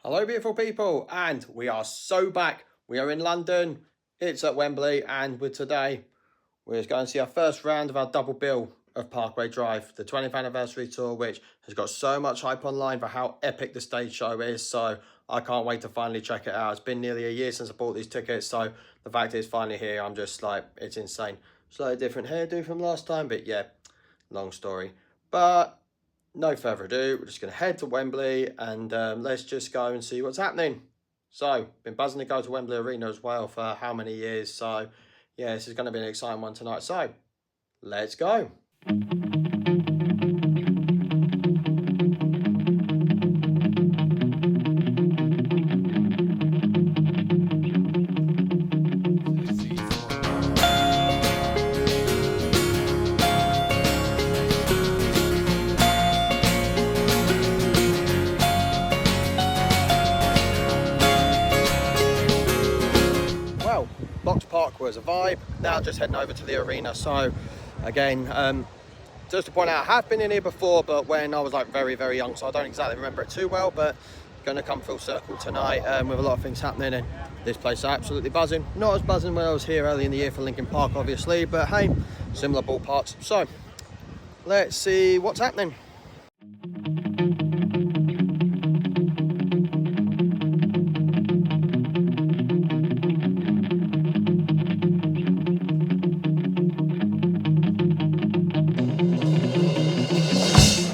Hello beautiful people, and we are so back. We are in London, it's at Wembley, and with today we're going to see our first round of our double bill of Parkway Drive, the 20th anniversary tour, which has got so much hype online for how epic the stage show is. So I can't wait to finally check it out. It's been nearly a year since I bought these tickets, so the fact it's finally here, I'm just like, it's insane. Slightly different hairdo from last time, but yeah, long story. But no further ado, we're just going to head to Wembley and let's just go and see what's happening. So, been buzzing to go to Wembley Arena as well for how many years. So, yeah, this is going to be an exciting one tonight. So, let's go. Box Park was a vibe. Now just heading over to the arena. So again, just to point out, I have been in here before, but when I was like very young, so I don't exactly remember it too well, but going to come full circle tonight with a lot of things happening, and this place is absolutely buzzing. Not as buzzing when I was here early in the year for Linkin Park obviously, but hey, similar ballparks. So let's see what's happening.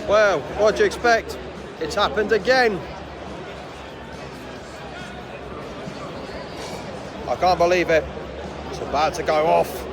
Well, what do you expect? It's happened again. I can't believe it. It's about to go off.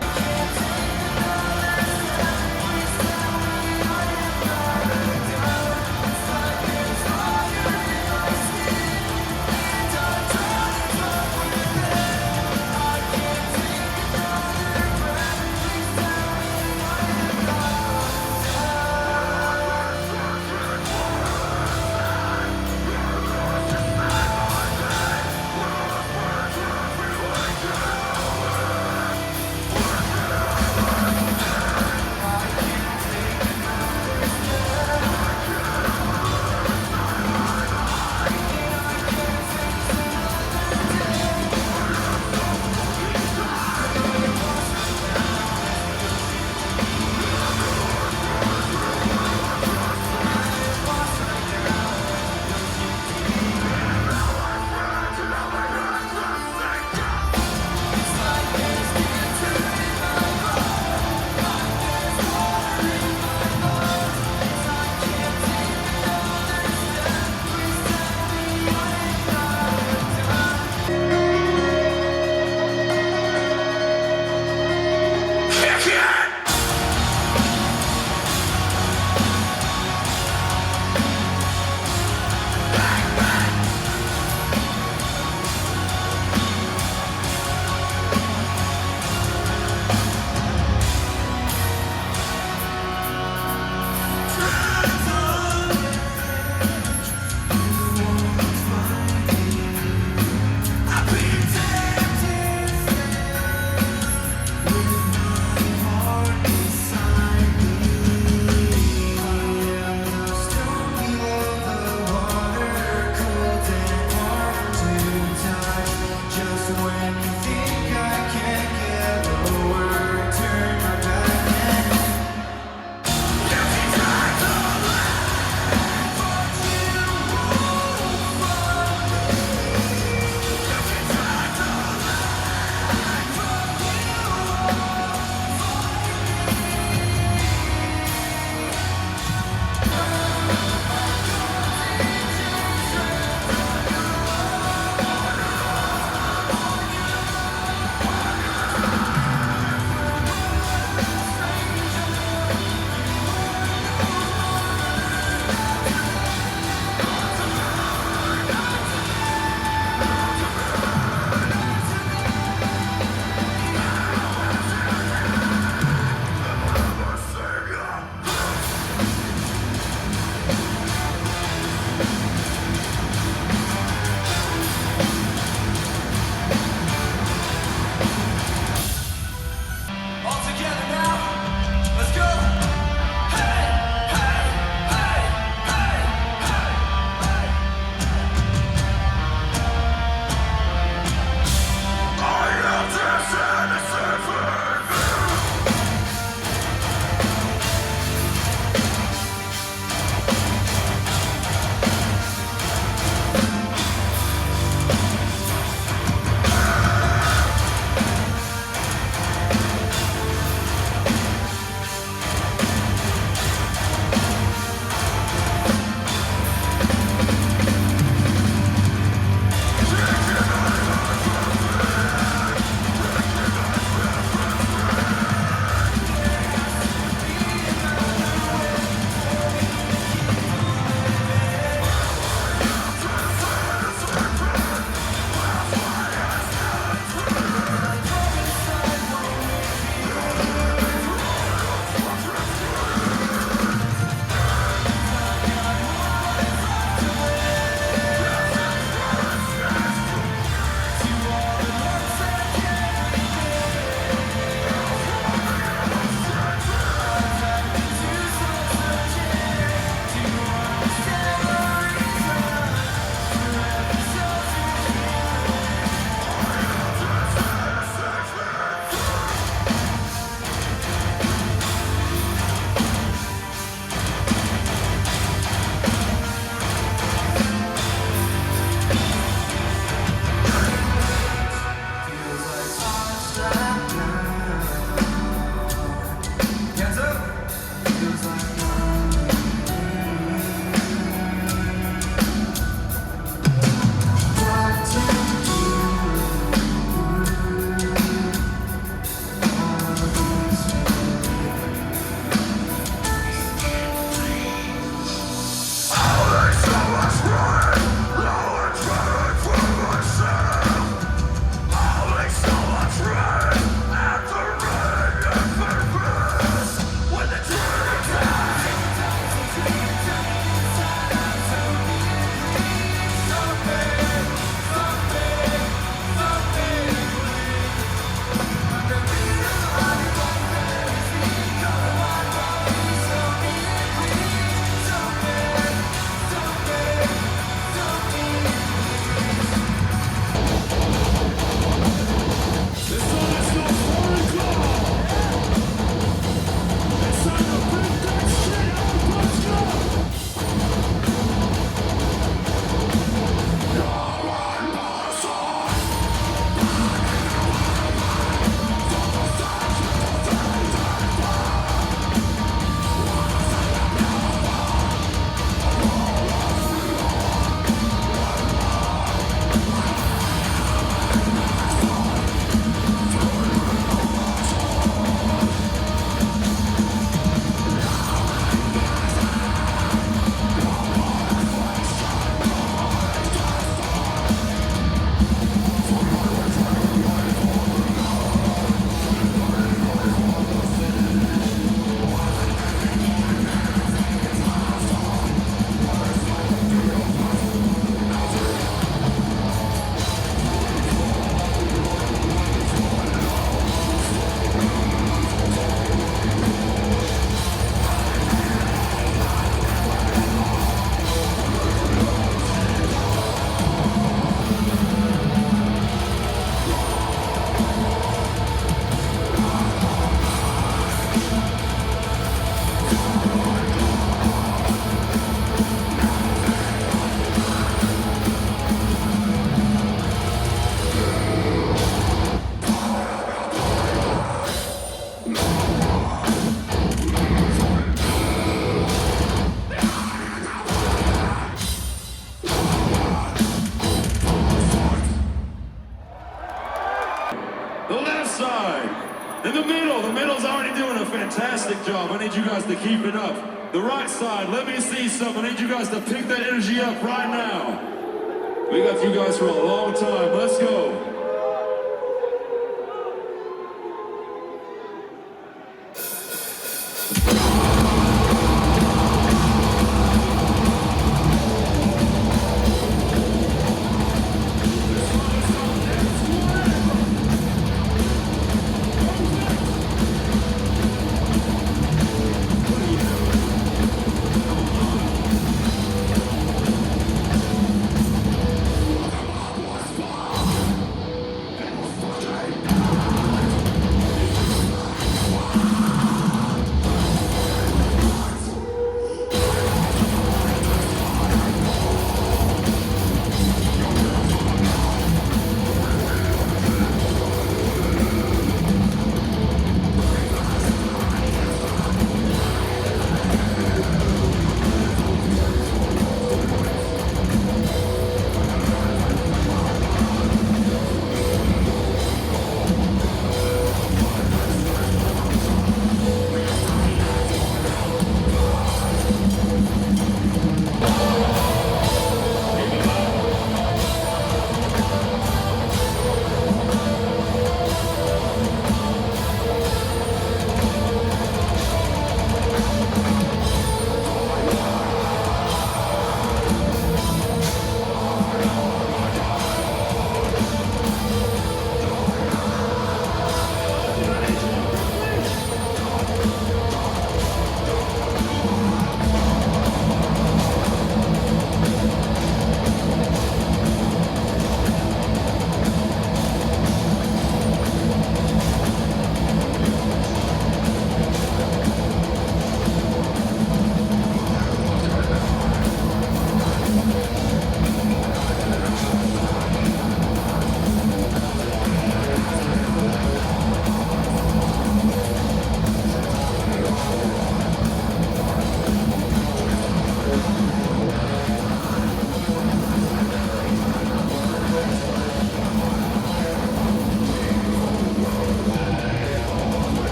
The middle's already doing a fantastic job. I need you guys to keep it up. The right side, let me see some. I need you guys to pick that energy up right now. We got you guys for a long time. Let's go.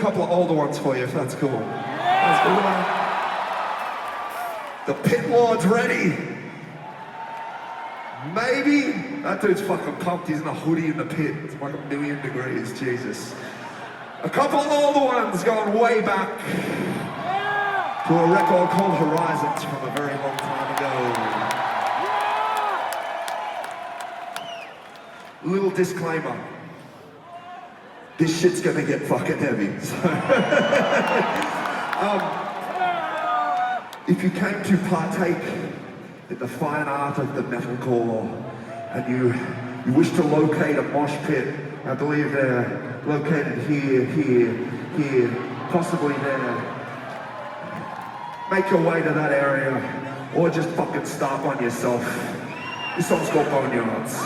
couple of older ones for you, if that's cool. That's cool, man. The pit lord's ready. Maybe? That dude's fucking pumped. He's in a hoodie in the pit. It's like 1,000,000 degrees, Jesus. A couple of older ones going way back to a record called Horizons from a very long time ago. Little disclaimer. This shit's gonna get fucking heavy. If you came to partake in the fine art of the metalcore and you wish to locate a mosh pit, I believe they're located here, possibly there. Make your way to that area, or just fucking start one yourself. This song's called Boneyards.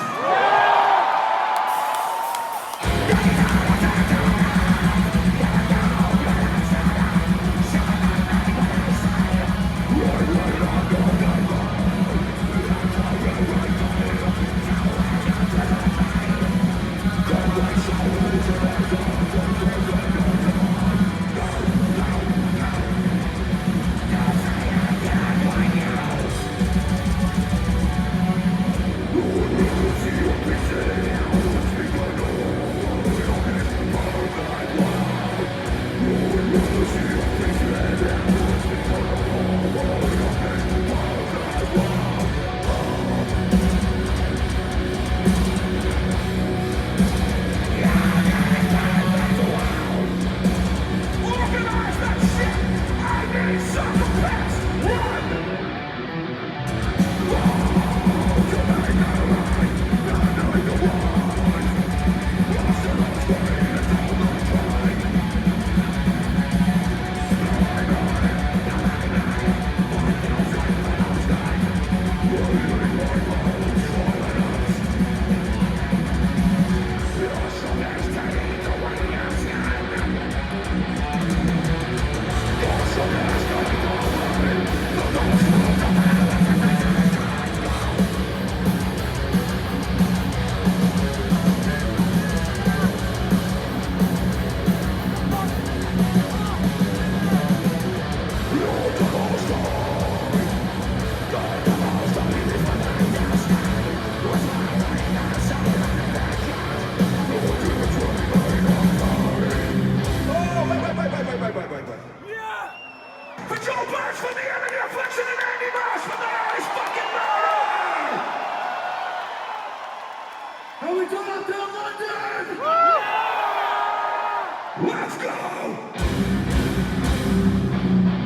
Let's go!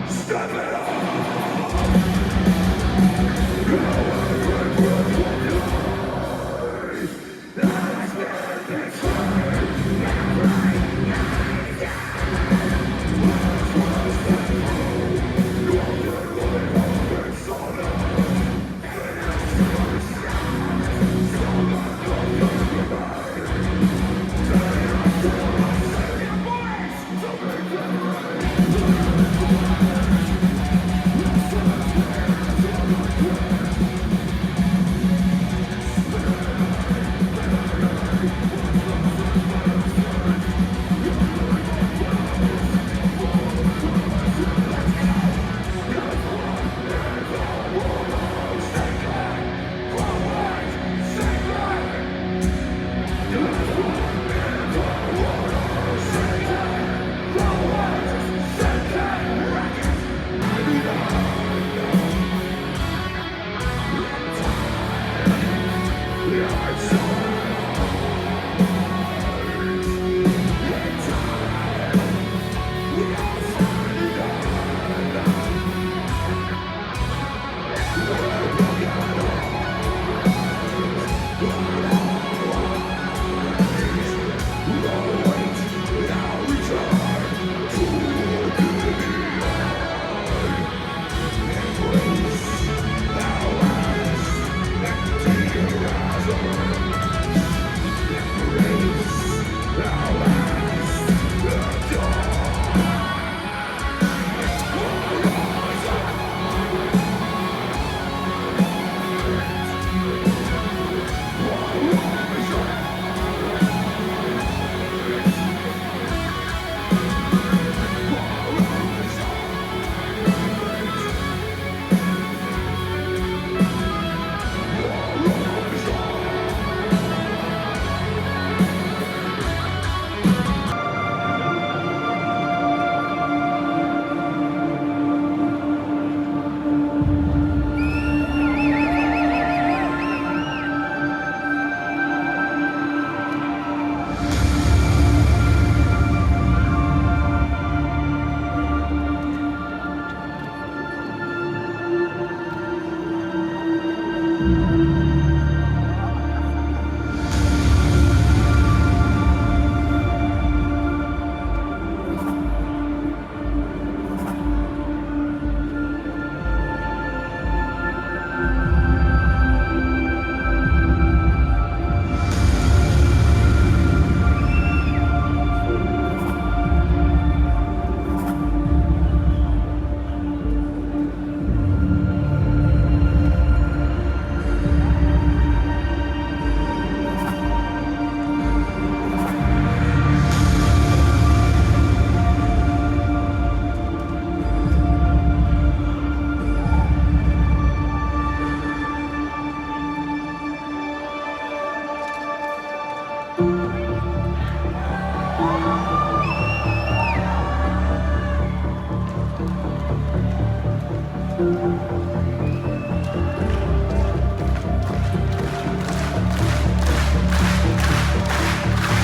Step it up!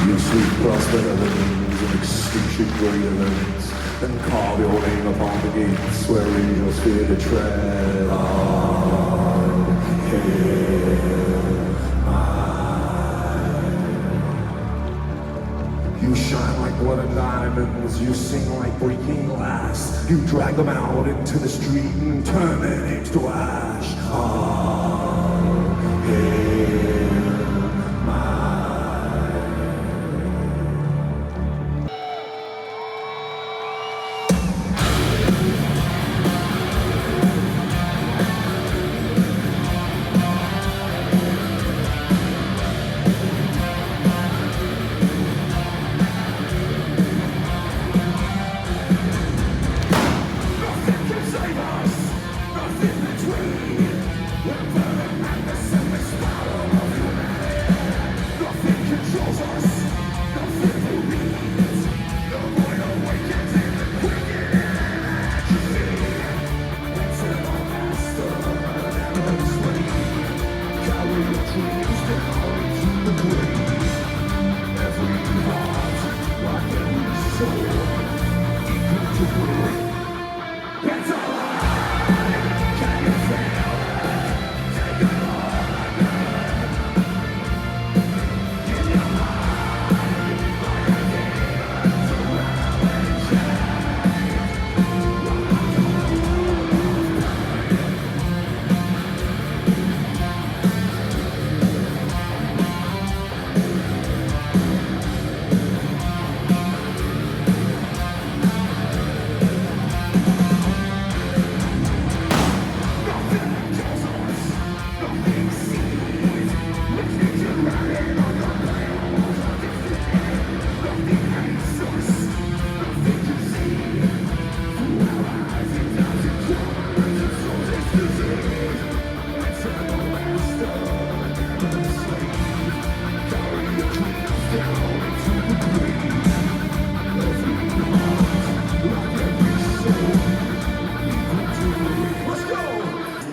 Your sweet prosperity and extinction greater limits, and carve your name upon the gates where angels fear to tread on. You shine like blood and diamonds, you sing like breaking glass. You drag them out into the street and turn their names to ash.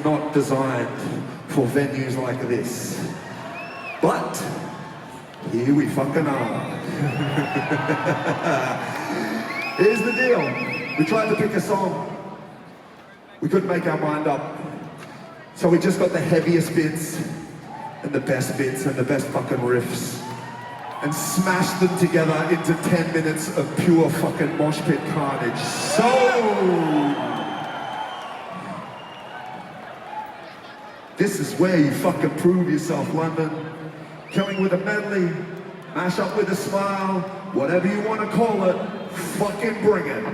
Not designed for venues like this, but here we fucking are. Here's the deal. We tried to pick a song. We couldn't make our mind up. So we just got the heaviest bits and the best bits and the best fucking riffs and smashed them together into 10 minutes of pure fucking mosh pit carnage. So this is where you fucking prove yourself, London. Killing with a medley, mash up with a smile, whatever you want to call it, fucking bring it.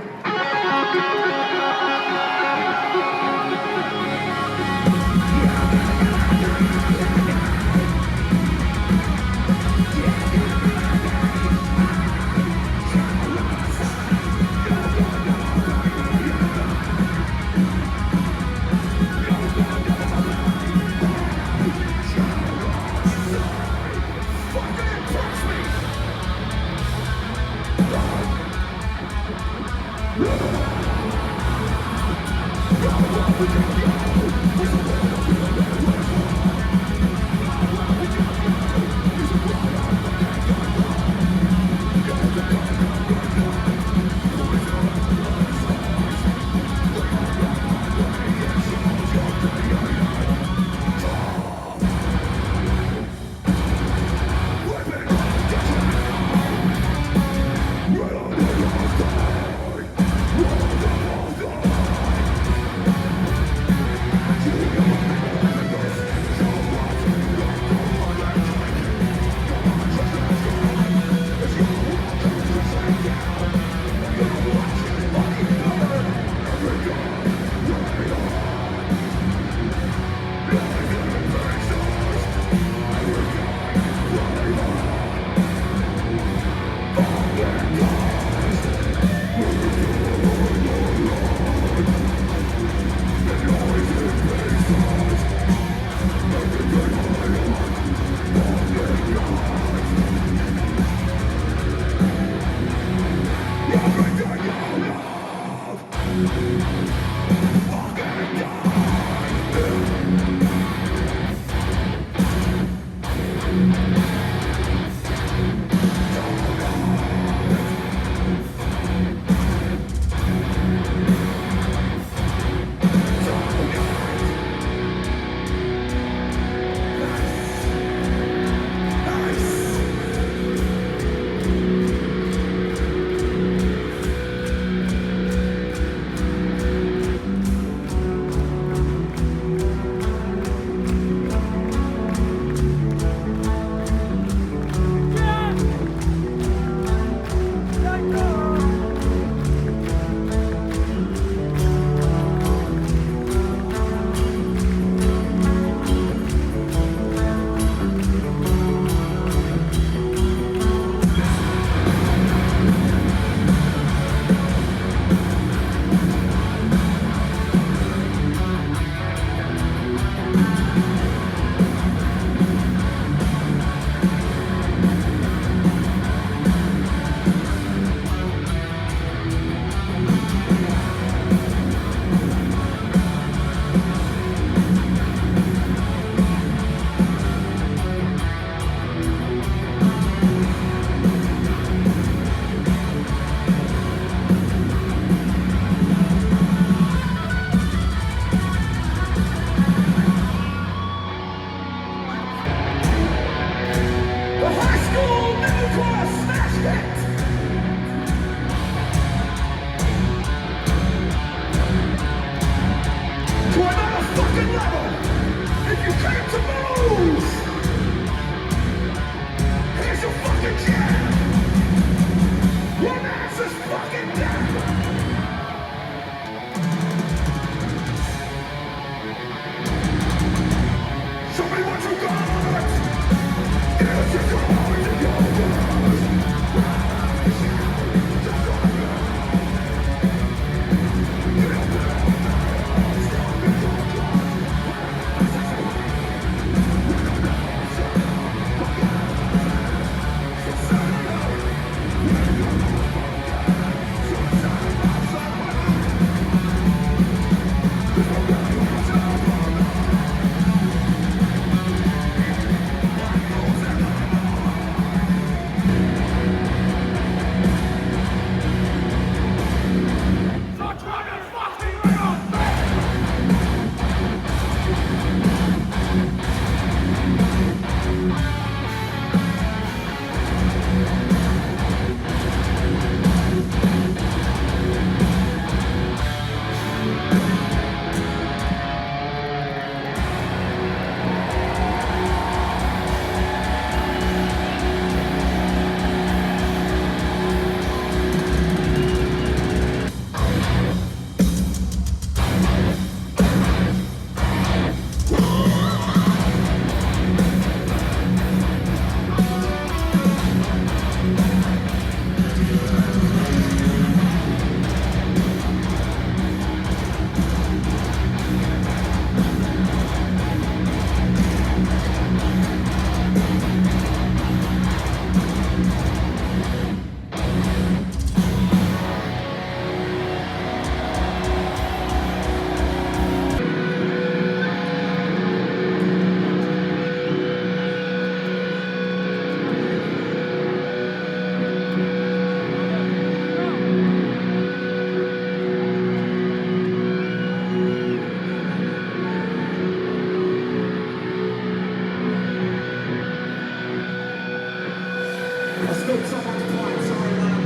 I spilled so much pint, sorry man.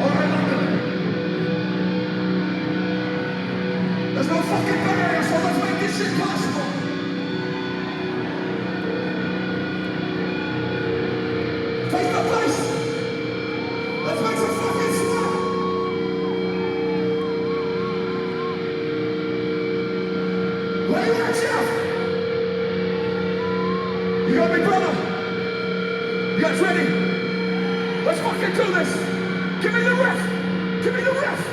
Alright, London. There's no fucking barrier, so let's make this shit possible. Face to face. Let's make some fucking sweat. Where you at, Jeff? You got me, brother? You guys ready? Let's fucking do this. Give me the riff. Give me the riff.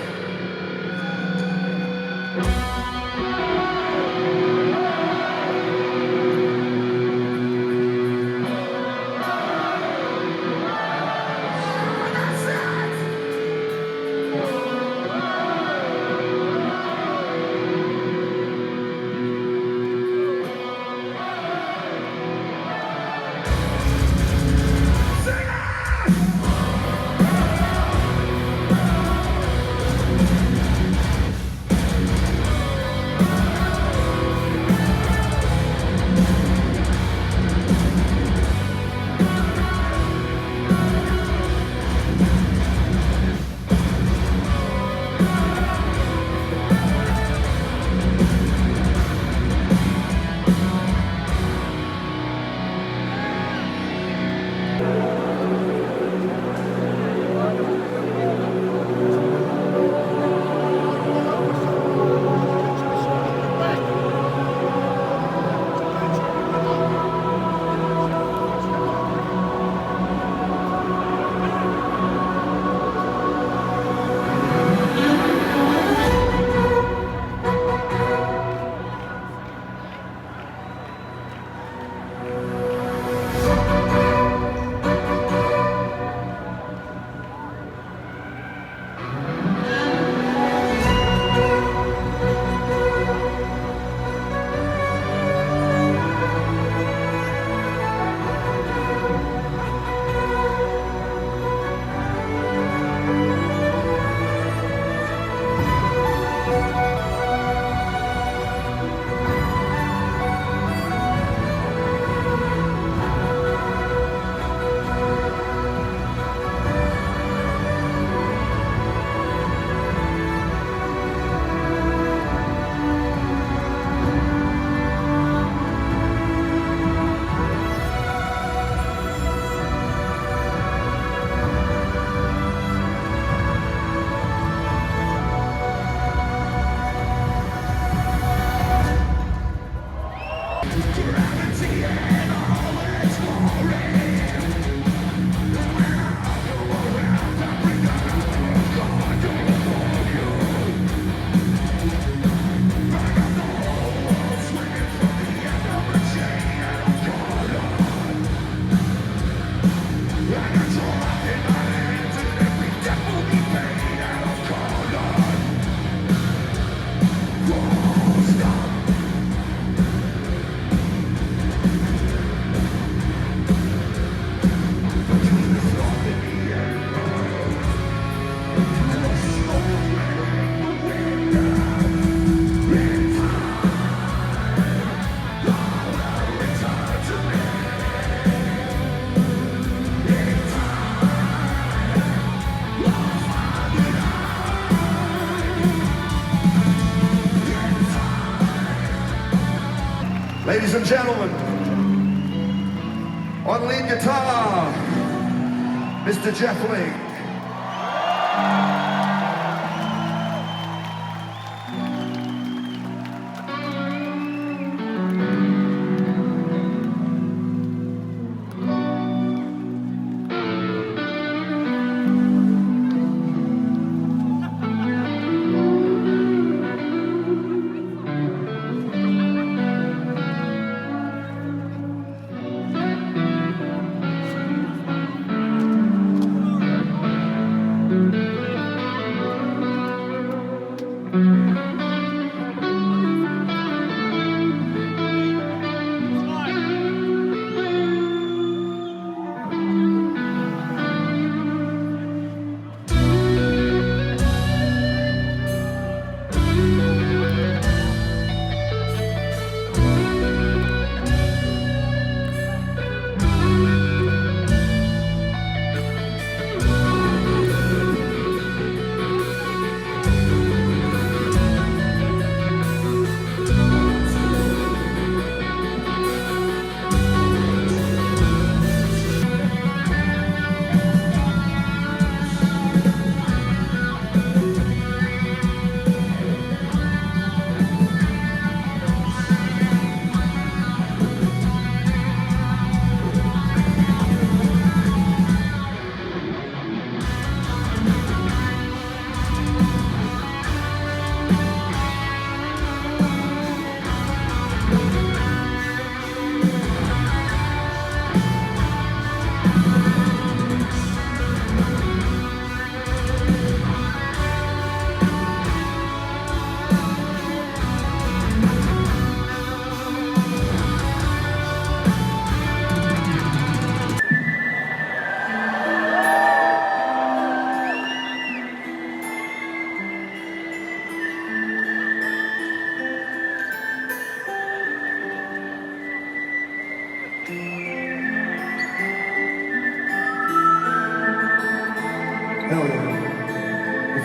Ladies and gentlemen, on lead guitar, Mr. Jeff Lee.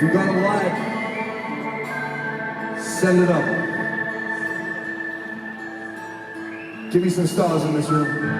If you got a light, send it up. Give me some stars in this room.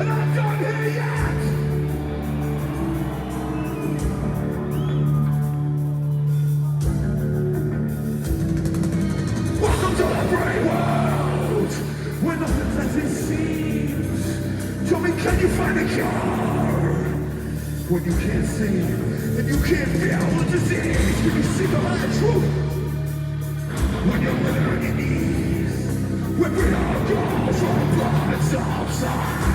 and I'm not here yet. Welcome to the free world, where nothing's as it seems. Tell me, can you find a cure? When you can't see, and you can't feel the disease, can you see the light of truth? When you're living on your knees, when we all go from blood outside.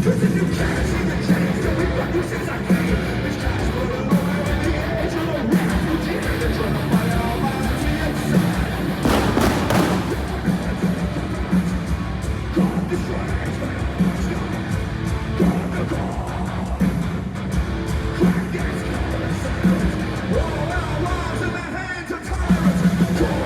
Cause if you can't see the change, then we got you since I came. It's just for the Lord and the age of the refugee. They're trying to fight all my inside. God destroys my heart's God. God the God. Crack gets covered in silence. All our lives in the hands of tyrants. God.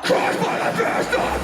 Crushed by the fist of God.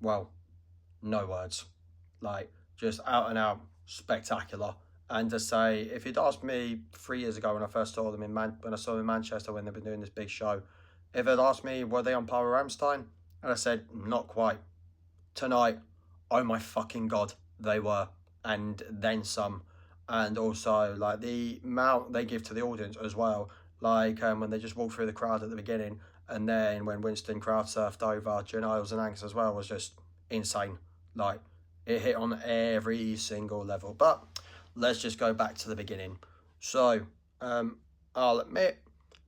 Well, no words. Like, just out and out spectacular. And to say, if you'd asked me 3 years ago when I first saw them when I saw them in Manchester when they've been doing this big show, if they'd asked me were they on par with Rammstein, and I said not quite. Tonight, oh my fucking god, they were, and then some. And also like the amount they give to the audience as well. Like when they just walk through the crowd at the beginning, and then when Winston crowd surfed over Giles and Angus as well was just insane. Like it hit on every single level. But let's just go back to the beginning. So I'll admit,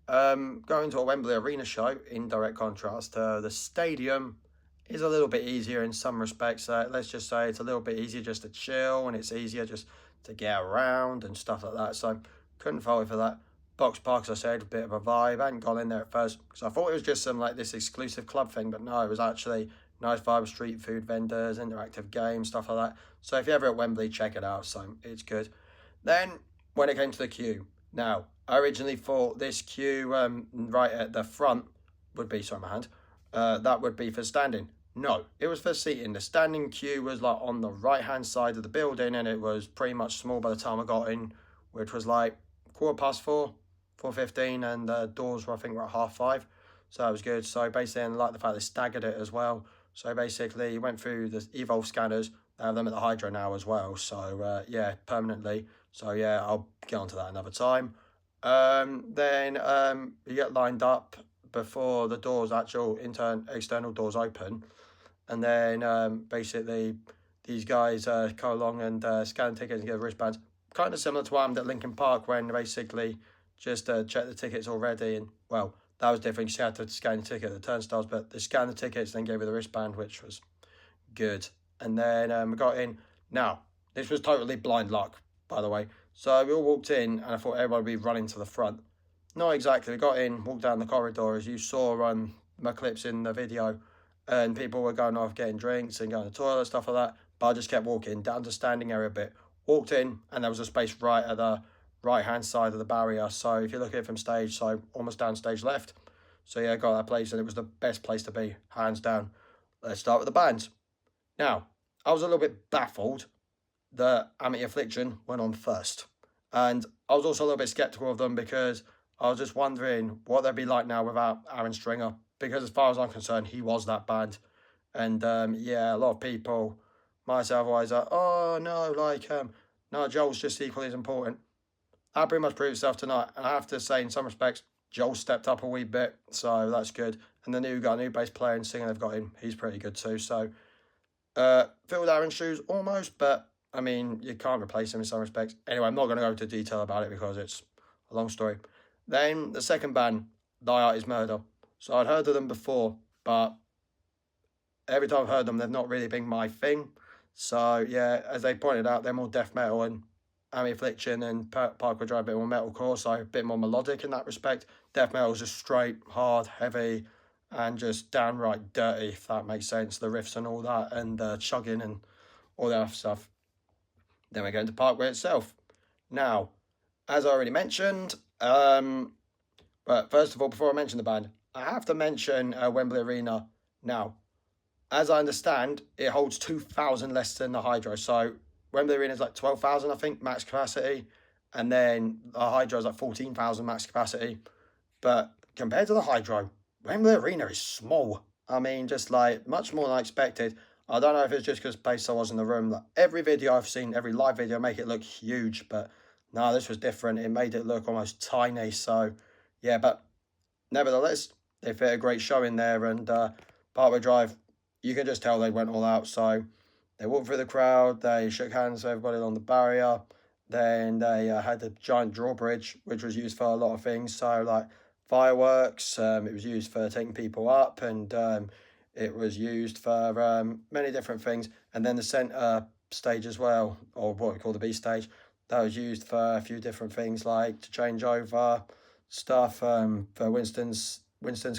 going to a Wembley Arena show, in direct contrast to the stadium, is a little bit easier in some respects. Let's just say it's a little bit easier just to chill, and it's easier just to get around and stuff like that. So couldn't fault it for that. Box Park, as I said, a bit of a vibe. I hadn't gone in there at first because I thought it was just some like this exclusive club thing, but no, it was actually nice vibe, street food vendors, interactive games, stuff like that. So if you're ever at Wembley, check it out. So it's good. Then when it came to the queue, now I originally thought this queue right at the front would be, sorry my hand, that would be for standing. No, it was for seating. The standing queue was like on the right hand side of the building, and it was pretty much small by the time I got in, which was like 4:15, 4:15, and the doors were, I think, were at 5:30. So that was good. So basically, and I like the fact they staggered it as well. So basically, you went through the Evolve scanners. They have them at the Hydro now as well. So yeah, permanently. So yeah, I'll get onto that another time. Then you get lined up before the doors, actual external doors open, and then basically these guys come along and scan tickets and get wristbands. Kind of similar to what happened at Lincoln Park when basically just check the tickets already, and well, that was different because you had to scan the ticket at the turnstiles, but they scanned the tickets, then gave you the wristband, which was good. And then we got in. Now, this was totally blind luck, by the way. So we all walked in, and I thought everybody would be running to the front. Not exactly. We got in, walked down the corridor, as you saw my clips in the video, and people were going off getting drinks and going to the toilet, stuff like that. But I just kept walking down to standing area a bit. Walked in, and there was a space right at the right-hand side of the barrier. So if you look at it from stage, so almost down stage left. So yeah, I got that place, and it was the best place to be, hands down. Let's start with the bands. Now, I was a little bit baffled that Amity Affliction went on first. And I was also a little bit skeptical of them because I was just wondering what they'd be like now without Aaron Stringer. Because as far as I'm concerned, he was that band. And yeah, a lot of people, myself, always like, oh no, no, Joel's just equally as important. That pretty much proved itself tonight. And I have to say, in some respects, Joel stepped up a wee bit. So that's good. And the new bass player and singer they've got in, he's pretty good too. So filled Aaron's shoes almost, but I mean, you can't replace him in some respects. Anyway, I'm not going to go into detail about it because it's a long story. Then the second band, Die Art Is Murder. So I'd heard of them before, but every time I've heard them, they've not really been my thing. So yeah, as they pointed out, they're more death metal, and Amity Affliction and Parkway Drive a bit more metalcore, so a bit more melodic in that respect. Death metal is just straight, hard, heavy, and just downright dirty, if that makes sense. The riffs and all that, and chugging and all that stuff. Then we go into Parkway itself. Now, as I already mentioned, but first of all, before I mention the band, I have to mention Wembley Arena. Now, as I understand, it holds 2,000 less than the Hydro. So Wembley Arena is like 12,000, I think, max capacity. And then the Hydro is like 14,000 max capacity. But compared to the Hydro, Wembley Arena is small. I mean, just like much more than I expected. I don't know if it's just because space I was in the room. Like, every video I've seen, every live video, make it look huge. But no, this was different. It made it look almost tiny. So, yeah, but nevertheless, they fit a great show in there. And Parkway Drive, you can just tell they went all out. So they walked through the crowd. They shook hands with everybody along the barrier. Then they had the giant drawbridge, which was used for a lot of things. So, like, fireworks. It was used for taking people up, and it was used for many different things. And then the centre stage as well, or what we call the B stage, that was used for a few different things, like to change over stuff for Winston's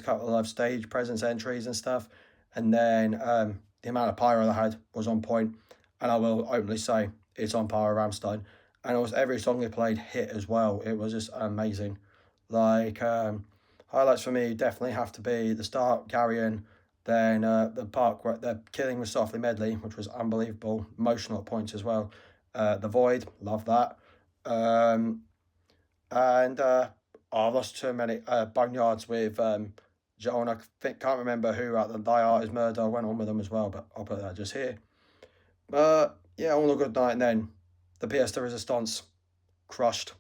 couple of stage presence entries and stuff. And then the amount of pyro they had was on point, and I will openly say it's on par with Rammstein. And almost every song they played hit as well. It was just amazing. Like, highlights for me definitely have to be the start, Carrion, then the part where they're Killing with Softly medley, which was unbelievable, emotional at points as well. The Void, love that. And I've lost too many Boneyards with Joel, and I can't remember who at the Die Art Is Murder went on with them as well, but I'll put that just here. But yeah, all a good night. And then the pièce de resistance, crushed.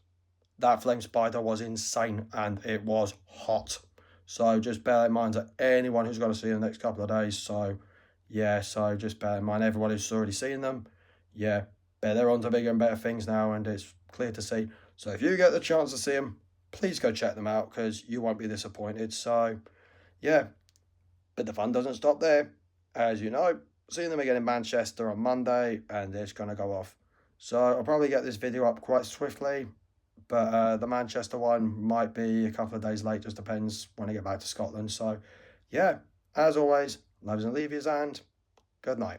That Flame Spider was insane, and it was hot. So just bear in mind that anyone who's going to see them the next couple of days. So yeah, so just bear in mind everyone who's already seen them. Yeah, but they're on to bigger and better things now, and it's clear to see. So if you get the chance to see them, please go check them out, because you won't be disappointed. So yeah, but the fun doesn't stop there. As you know, seeing them again in Manchester on Monday, and it's going to go off. So I'll probably get this video up quite swiftly, but the Manchester one might be a couple of days late, just depends when I get back to Scotland. So yeah, as always, loves and leavies, and good night.